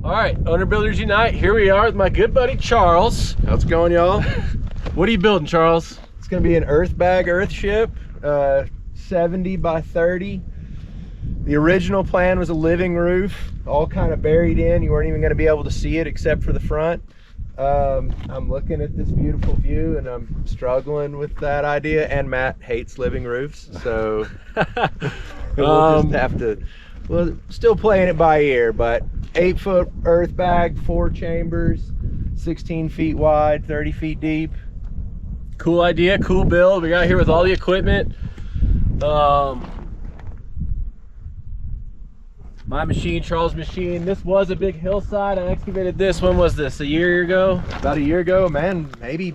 All right, Owner Builders Unite. Here we are with my good buddy Charles. How's it going, y'all? What are you building, Charles? It's gonna be an Earthbag Earthship, 70 by 30. The original plan was a living roof, all kind of buried in. You weren't even gonna be able to see it except for the front. I'm looking at this beautiful view and I'm struggling with that idea, and Matt hates living roofs, so we'll just have to, well, still playing it by ear, but 8-foot Earthbag, 4 chambers, 16 feet wide, 30 feet deep. Cool idea, cool build. We got here with all the equipment. My machine, Charles' machine. This was a big hillside. I excavated this. When was this? A year ago? About a year ago, man. Maybe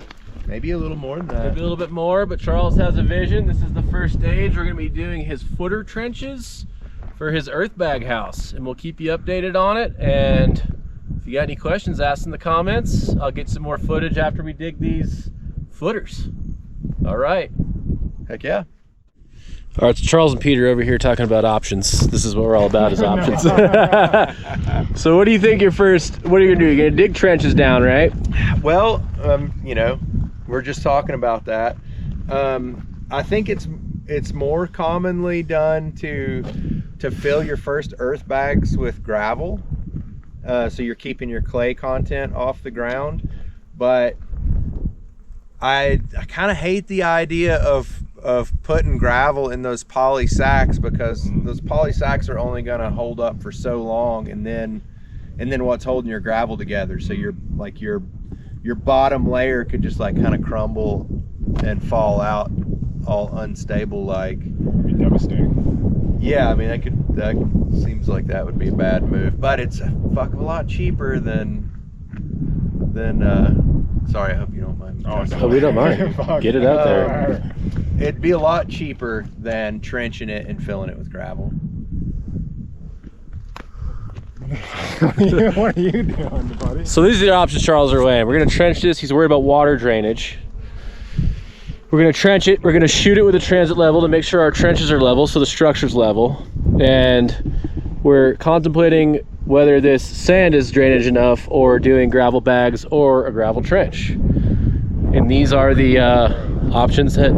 a little more than that. Maybe a little bit more, but Charles has a vision. This is the first stage. We're gonna be doing his footer trenches for his Earthbag house, and we'll keep you updated on it. And if you got any questions, ask in the comments. I'll get some more footage after we dig these footers. All right. Heck yeah. All right, so Charles and Peter over here talking about options. This is what we're all about, is options. So what do you think what are you gonna do? You're gonna dig trenches down, right? Well, you know, we're just talking about that. I think it's more commonly done to fill your first earth bags with gravel, so you're keeping your clay content off the ground. But I kind of hate the idea of putting gravel in those poly sacks, because those poly sacks are only going to hold up for so long, and then what's holding your gravel together, so your bottom layer could just like kind of crumble and fall out all unstable like. Be devastating. Yeah, I mean, that seems like that would be a bad move, but it's a fuck of a lot cheaper than sorry, I hope you don't mind. Oh, we don't mind. Get it out there. It'd be a lot cheaper than trenching it and filling it with gravel. What are you doing, buddy? So these are the options Charles are weighing. We're gonna trench this. He's worried about water drainage. We're gonna trench it. We're gonna shoot it with a transit level to make sure our trenches are level, so the structure's level. And we're contemplating whether this sand is drainage enough, or doing gravel bags or a gravel trench. And these are the options that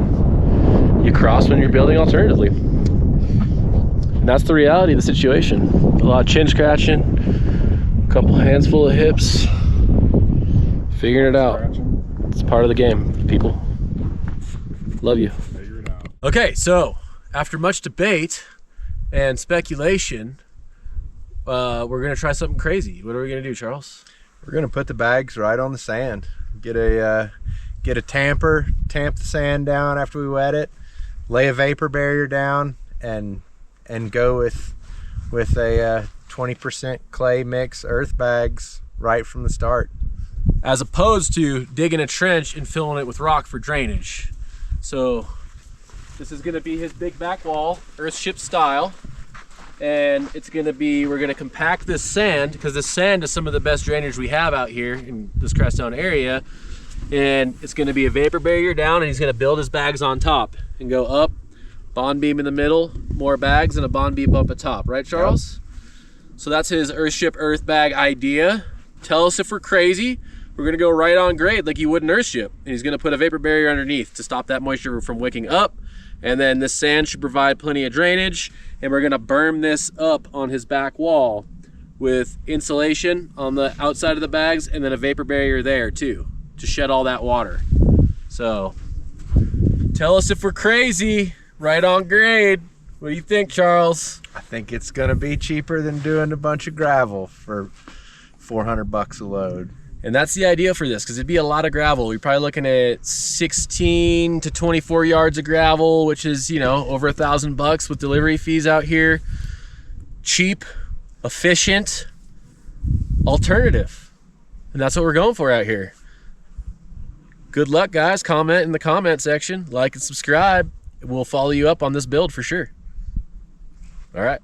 you cross when you're building alternatively. And that's the reality of the situation. A lot of chin scratching, a couple hands full of hips, figuring it out. It's part of the game, people. Love you. Figure it out. Okay, so after much debate and speculation, we're gonna try something crazy. What are we gonna do, Charles? We're gonna put the bags right on the sand. Get a tamper, tamp the sand down after we wet it, lay a vapor barrier down, and go with a 20% clay mix earth bags right from the start. As opposed to digging a trench and filling it with rock for drainage. So this is gonna be his big back wall, Earthship style. And it's gonna be, we're gonna compact this sand, because this sand is some of the best drainage we have out here in this Cresttown area. And it's gonna be a vapor barrier down, and he's gonna build his bags on top and go up, bond beam in the middle, more bags, and a bond beam up at top, right, Charles? Yep. So that's his Earthship Earthbag idea. Tell us if we're crazy. We're gonna go right on grade like you would an Earthship. And he's gonna put a vapor barrier underneath to stop that moisture from wicking up. And then this sand should provide plenty of drainage. And we're gonna berm this up on his back wall with insulation on the outside of the bags, and then a vapor barrier there too, to shed all that water. So tell us if we're crazy, right on grade. What do you think, Charles? I think it's gonna be cheaper than doing a bunch of gravel for 400 bucks a load. And that's the idea for this, because it'd be a lot of gravel. We're probably looking at 16 to 24 yards of gravel, which is, you know, over $1,000 with delivery fees out here. Cheap, efficient, alternative. And that's what we're going for out here. Good luck, guys. Comment in the comment section, like and subscribe. We'll follow you up on this build for sure. All right.